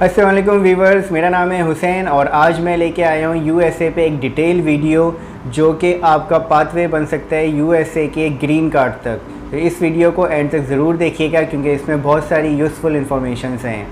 अस्सलाम वालेकुम वीवर्स, मेरा नाम है हुसैन और आज मैं लेके आया हूँ यूएसए पे एक डिटेल वीडियो जो कि आपका पाथवे बन सकता है यूएसए के ग्रीन कार्ड तक। तो इस वीडियो को एंड तक ज़रूर देखिएगा क्योंकि इसमें बहुत सारी यूज़फुल इंफॉर्मेशन हैं।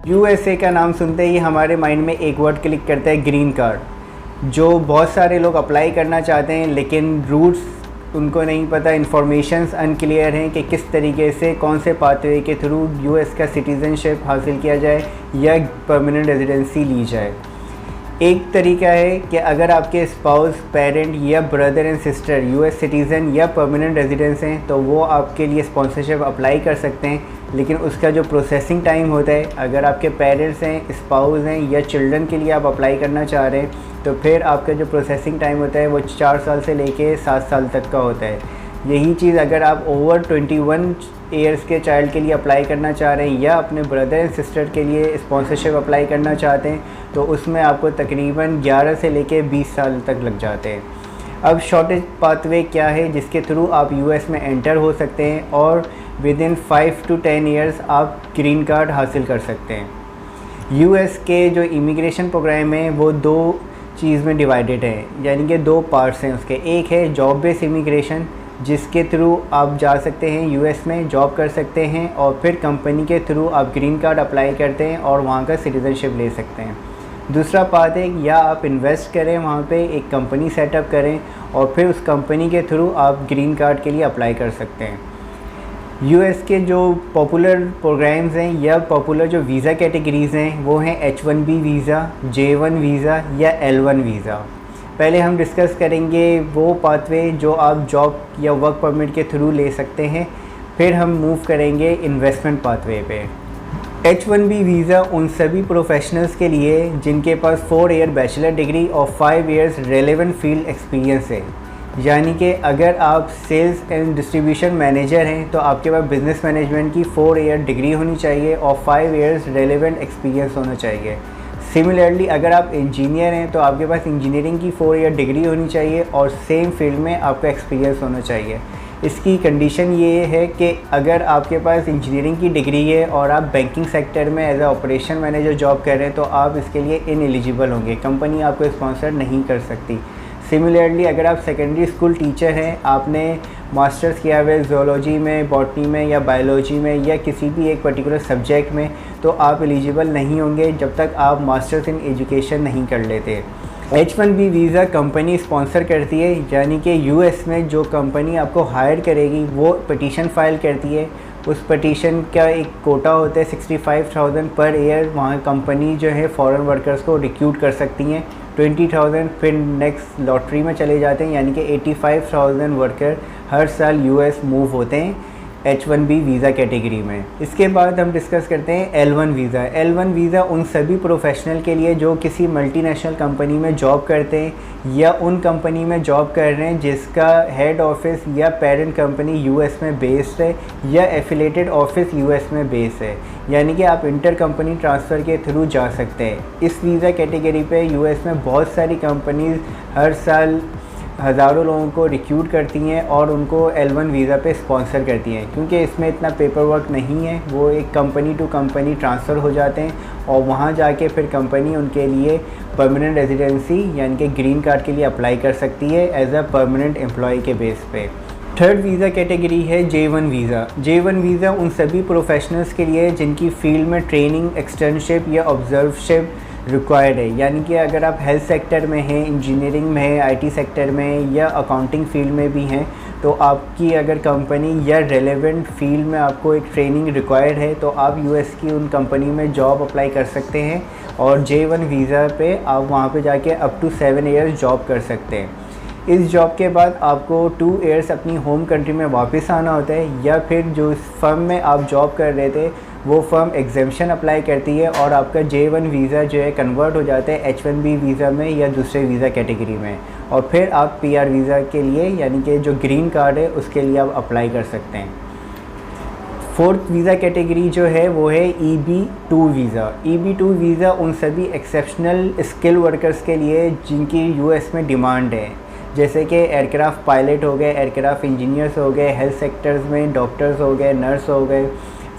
यूएसए का नाम सुनते ही हमारे माइंड में एक वर्ड क्लिक करता है ग्रीन कार्ड, जो बहुत सारे लोग अप्लाई करना चाहते हैं लेकिन रूट्स उनको नहीं पता, इन्फॉर्मेशंस अनक्लियर हैं कि किस तरीके से कौन से पाथवे के थ्रू यूएस का सिटीज़नशिप हासिल किया जाए या परमानेंट रेजिडेंसी ली जाए। एक तरीका है कि अगर आपके स्पाउस, पेरेंट या brother and sister US citizen या परमानेंट रेजिडेंस हैं तो वो आपके लिए स्पॉन्सरशिप अप्लाई कर सकते हैं, लेकिन उसका जो प्रोसेसिंग टाइम होता है, अगर आपके पेरेंट्स हैं, स्पाउस हैं या चिल्ड्रन के लिए आप अप्लाई करना चाह रहे हैं तो फिर आपका जो प्रोसेसिंग टाइम होता है वो 4 साल से लेके 7 साल तक का होता है। यही चीज़ अगर आप ओवर 21 ईयर्स के चाइल्ड के लिए अप्लाई करना चाह रहे हैं या अपने ब्रदर एंड सिस्टर के लिए स्पॉन्सरशिप अप्लाई करना चाहते हैं तो उसमें आपको तकरीबन 11 से लेके 20 साल तक लग जाते हैं। अब शॉर्टेज पाथवे क्या है जिसके थ्रू आप यूएस में एंटर हो सकते हैं और विद इन 5 to 10 ईयर्स आप ग्रीन कार्ड हासिल कर सकते हैं। यूएस के जो इमिग्रेशन प्रोग्राम है वो 2 चीज़ में डिवाइडेड है, यानी कि 2 पार्ट्स हैं उसके। एक है जॉब बेस्ड इमिग्रेशन जिसके थ्रू आप जा सकते हैं यूएस में जॉब कर सकते हैं और फिर कंपनी के थ्रू आप ग्रीन कार्ड अप्लाई करते हैं और वहाँ का सिटीज़नशिप ले सकते हैं। दूसरा पार्ट है या आप इन्वेस्ट करें, वहाँ पे एक कंपनी सेटअप करें और फिर उस कंपनी के थ्रू आप ग्रीन कार्ड के लिए अप्लाई कर सकते हैं। यूएस के जो पॉपुलर प्रोग्राम्स हैं या पॉपुलर जो वीज़ा कैटेगरीज़ हैं वो हैं H1B वीज़ा, J1 वीज़ा या L1 वीज़ा। पहले हम डिस्कस करेंगे वो पाथवे जो आप जॉब या वर्क परमिट के थ्रू ले सकते हैं, फिर हम मूव करेंगे इन्वेस्टमेंट पाथवे पे। H1B वीज़ा उन सभी प्रोफेशनल्स के लिए जिनके पास 4 ईयर बैचलर डिग्री और 5 ईयर्स रेलेवेंट फील्ड एक्सपीरियंस है। यानी कि अगर आप सेल्स एंड डिस्ट्रीब्यूशन मैनेजर हैं तो आपके पास बिज़नेस मैनेजमेंट की 4 ईयर डिग्री होनी चाहिए और 5 ईयर्स रेलेवेंट एक्सपीरियंस होना चाहिए। सिमिलरली अगर आप इंजीनियर हैं तो आपके पास इंजीनियरिंग की 4 ईयर डिग्री होनी चाहिए और सेम फील्ड में आपका एक्सपीरियंस होना चाहिए। इसकी कंडीशन ये है कि अगर आपके पास इंजीनियरिंग की डिग्री है और आप बैंकिंग सेक्टर में as a operation manager job कर रहे हैं तो आप इसके लिए इनएलिजिबल होंगे, कंपनी आपको स्पॉन्सर नहीं कर सकती। सिमिलरली अगर आप सेकेंडरी स्कूल टीचर हैं, आपने मास्टर्स किया हुआ है ज़ूलॉजी में, बॉटनी में या बायोलॉजी में या किसी भी एक पर्टिकुलर सब्जेक्ट में, तो आप एलिजिबल नहीं होंगे जब तक आप मास्टर्स इन एजुकेशन नहीं कर लेते। H1B वीज़ा कंपनी स्पॉन्सर करती है, यानी कि यूएस में जो कंपनी आपको हायर करेगी वो पिटीशन फाइल करती है। उस पिटीशन का एक कोटा होता है 65,000 पर ईयर। वहाँ कंपनी जो है फॉरेन वर्कर्स को रिक्रूट कर सकती हैं 20,000, फिर नेक्स्ट लॉटरी में चले जाते हैं, यानी कि 85,000 वर्कर हर साल यूएस मूव होते हैं H1B वीज़ा कैटेगरी में। इसके बाद हम डिस्कस करते हैं L1 वीज़ा। L1 वीज़ा उन सभी प्रोफेशनल के लिए जो किसी मल्टीनेशनल कंपनी में जॉब करते हैं या उन कंपनी में जॉब कर रहे हैं जिसका हेड ऑफिस या पेरेंट कंपनी यूएस में बेस्ड है या एफिलेटेड ऑफिस यूएस में बेस्ड है, यानी कि आप इंटर कंपनी ट्रांसफ़र के थ्रू जा सकते हैं। इस वीज़ा कैटेगरी पे यूएस में बहुत सारी कंपनीज़ हर साल हज़ारों लोगों को रिक्रूट करती हैं और उनको L1 वीज़ा पे स्पॉन्सर करती हैं, क्योंकि इसमें इतना पेपर वर्क नहीं है। वो एक कंपनी टू कंपनी ट्रांसफ़र हो जाते हैं और वहाँ जाके फिर कंपनी उनके लिए परमानेंट रेजिडेंसी यानी कि ग्रीन कार्ड के लिए अप्लाई कर सकती है एज अ परमानेंट एम्प्लॉय के बेस पे। थर्ड वीज़ा कैटेगरी है J1 वीज़ा। J1 वीज़ा उन सभी प्रोफेशनल्स के लिए जिनकी फ़ील्ड में ट्रेनिंग, एक्सटर्नशिप या ऑब्जर्वशिप रिक्वायर्ड है, यानी कि अगर आप हेल्थ सेक्टर में हैं, इंजीनियरिंग में हैं, आईटी सेक्टर में या अकाउंटिंग फील्ड में भी हैं तो आपकी अगर कंपनी या रेलेवेंट फील्ड में आपको एक ट्रेनिंग रिक्वायर्ड है तो आप यूएस की उन कंपनी में जॉब अप्लाई कर सकते हैं और J1 वीज़ा पे आप वहाँ पे जाके अप टू 7 ईयर्स जॉब कर सकते हैं। इस जॉब के बाद आपको 2 ईयर्स अपनी होम कंट्री में वापस आना होता है, या फिर जो फर्म में आप जॉब कर रहे थे वो फर्म एग्जेम्पशन अप्लाई करती है और आपका J1 वीज़ा जो है कन्वर्ट हो जाता है H1B वीज़ा में या दूसरे वीज़ा कैटेगरी में, और फिर आप PR वीज़ा के लिए यानी कि जो ग्रीन कार्ड है उसके लिए आप अप्लाई कर सकते हैं। 4th वीज़ा कैटेगरी जो है वो है EB2 वीज़ा। EB2 वीज़ा उन सभी एक्सेप्शनल स्किल वर्कर्स के लिए जिनकी US में डिमांड है, जैसे कि एयरक्राफ्ट पायलट हो गए, एयरक्राफ्ट इंजीनियर्स हो गए, हेल्थ सेक्टर्स में डॉक्टर्स हो गए, नर्स हो गए,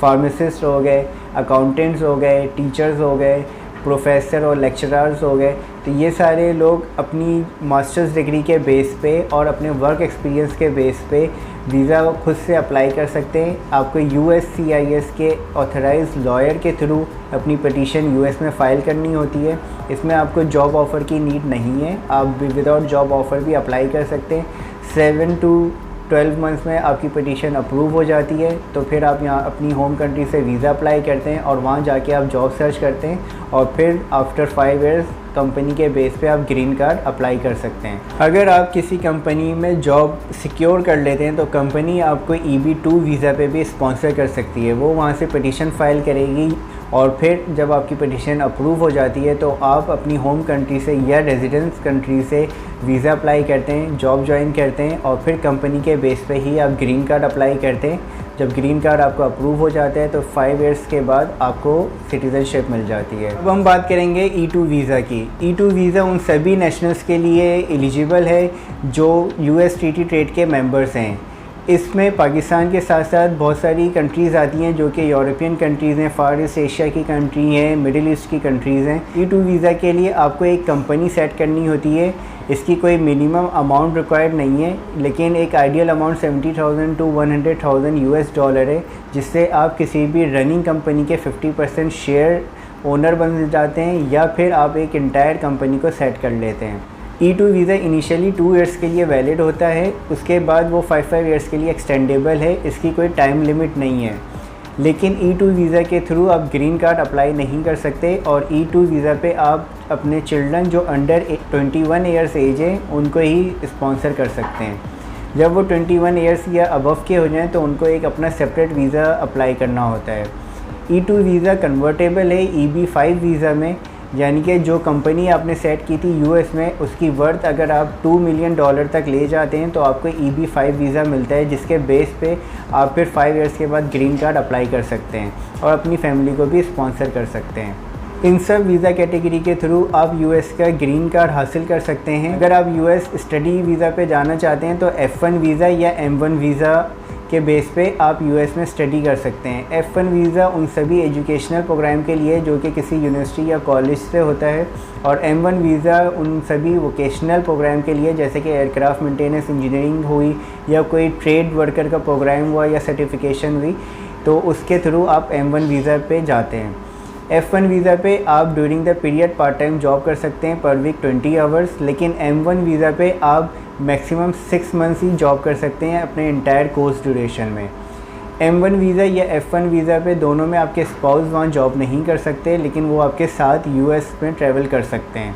फार्मासिस्ट हो गए, अकाउंटेंट्स हो गए, टीचर्स हो गए, प्रोफेसर और लेक्चरर्स हो गए। तो ये सारे लोग अपनी मास्टर्स डिग्री के बेस पे और अपने वर्क एक्सपीरियंस के बेस पे वीज़ा खुद से अप्लाई कर सकते हैं। आपको USCIS के ऑथराइज्ड लॉयर के थ्रू अपनी पिटीशन US में फ़ाइल करनी होती है। इसमें आपको जॉब ऑफ़र की नीड नहीं है, आप विदाउट जॉब ऑफ़र भी अप्लाई कर सकते हैं। 7 to 12 मंथ्स में आपकी पिटीशन अप्रूव हो जाती है, तो फिर आप यहाँ अपनी होम कंट्री से वीज़ा अप्लाई करते हैं और वहाँ जाके आप जॉब सर्च करते हैं, और फिर आफ्टर 5 ईयर्स कंपनी के बेस पे आप ग्रीन कार्ड अप्लाई कर सकते हैं। अगर आप किसी कंपनी में जॉब सिक्योर कर लेते हैं तो कंपनी आपको EB2 वीज़ा पे भी स्पॉन्सर कर सकती है। वो वहाँ से पिटीशन फ़ाइल करेगी और फिर जब आपकी पिटीशन अप्रूव हो जाती है तो आप अपनी होम कंट्री से या रेजिडेंस कंट्री से वीज़ा अप्लाई करते हैं, जॉब ज्वाइन करते हैं, और फिर कंपनी के बेस पे ही आप ग्रीन कार्ड अप्लाई करते हैं। जब ग्रीन कार्ड आपको अप्रूव हो जाता है तो 5 ईयर्स के बाद आपको सिटीज़नशिप मिल जाती है। अब हम बात करेंगे E2 वीज़ा की। E2 वीज़ा उन सभी नेशनल्स के लिए एलिजिबल है जो US TT ट्रेड के मेंबर्स हैं। इसमें पाकिस्तान के साथ साथ बहुत सारी कंट्रीज़ आती हैं जो कि यूरोपियन कंट्रीज़ हैं, फार ईस्ट एशिया की कंट्री हैं, मिडिल ईस्ट की कंट्रीज़ हैं। E2 वीज़ा के लिए आपको एक कंपनी सेट करनी होती है। इसकी कोई मिनिमम अमाउंट रिक्वायर्ड नहीं है, लेकिन एक आइडियल अमाउंट 70,000 to 100,000 US है, जिससे आप किसी भी रनिंग कंपनी के 50% शेयर ओनर बन जाते हैं, या फिर आप एक इंटायर कंपनी को सेट कर लेते हैं। E2 वीज़ा इनिशियली 2 ईयर्स के लिए वैलिड होता है, उसके बाद वो 5 ईयर्स के लिए एक्सटेंडेबल है। इसकी कोई टाइम लिमिट नहीं है, लेकिन E2 वीज़ा के थ्रू आप ग्रीन कार्ड अप्लाई नहीं कर सकते, और E2 वीज़ा पे आप अपने चिल्ड्रन जो अंडर 21 ईयर्स एज है उनको ही स्पॉन्सर कर सकते हैं। जब वो 21 ईयर्स या अबव के हो जाएं तो उनको एक अपना सेपरेट वीज़ा अप्लाई करना होता है। E2 वीज़ा कन्वर्टेबल है EB5 वीज़ा में, यानी कि जो कंपनी आपने सेट की थी US में उसकी वर्थ अगर आप $2 मिलियन तक ले जाते हैं तो आपको EB5 वीज़ा मिलता है, जिसके बेस पे आप फिर 5 ईयर्स के बाद ग्रीन कार्ड अप्लाई कर सकते हैं और अपनी फैमिली को भी स्पॉन्सर कर सकते हैं। इन सब वीज़ा कैटेगरी के थ्रू आप US का ग्रीन कार्ड हासिल कर सकते हैं। अगर आप US स्टडी वीज़ा पे जाना चाहते हैं तो F1 वीज़ा या M1 वीज़ा के बेस पे आप US में स्टडी कर सकते हैं। F1 वीज़ा उन सभी एजुकेशनल प्रोग्राम के लिए जो कि किसी यूनिवर्सिटी या कॉलेज से होता है, और M1 वीज़ा उन सभी वोकेशनल प्रोग्राम के लिए जैसे कि एयरक्राफ्ट मेंटेनेंस इंजीनियरिंग हुई या कोई ट्रेड वर्कर का प्रोग्राम हुआ या सर्टिफिकेशन हुई, तो उसके थ्रू आप M1 वीज़ा पे जाते हैं। F1 वीज़ा पे आप during the period part time job कर सकते हैं पर वीक 20 आवर्स, लेकिन M1 वीज़ा पे आप मैक्सिमम 6 मंथ्स ही जॉब कर सकते हैं अपने इंटायर कोर्स ड्यूरेशन में। M1 वीज़ा या F1 वीज़ा पे दोनों में आपके स्पाउस वहाँ जॉब नहीं कर सकते, लेकिन वो आपके साथ US में ट्रैवल कर सकते हैं।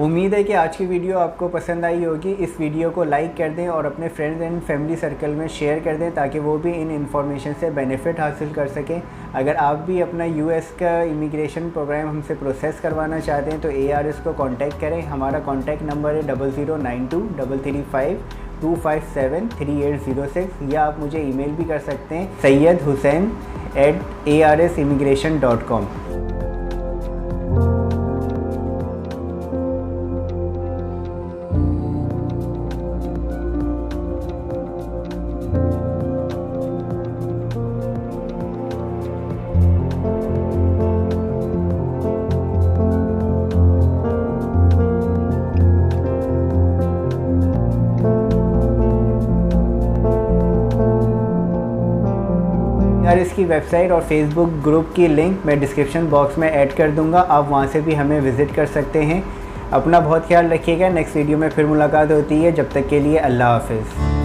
उम्मीद है कि आज की वीडियो आपको पसंद आई होगी। इस वीडियो को लाइक कर दें और अपने फ्रेंड्स एंड फैमिली सर्कल में शेयर कर दें ताकि वो भी इन इन्फॉर्मेशन से बेनिफिट हासिल कर सकें। अगर आप भी अपना US का इमिग्रेशन प्रोग्राम हमसे प्रोसेस करवाना चाहते हैं तो ARS को कांटेक्ट करें। हमारा कांटेक्ट नंबर है 0092 335 257 3806, या आप मुझे ईमेल भी कर सकते हैं sayedhussain@arsimmigration.com। इसकी वेबसाइट और फेसबुक ग्रुप की लिंक मैं डिस्क्रिप्शन बॉक्स में ऐड कर दूंगा, आप वहां से भी हमें विज़िट कर सकते हैं। अपना बहुत ख्याल रखिएगा। नेक्स्ट वीडियो में फिर मुलाकात होती है, जब तक के लिए अल्लाह हाफ़िज़।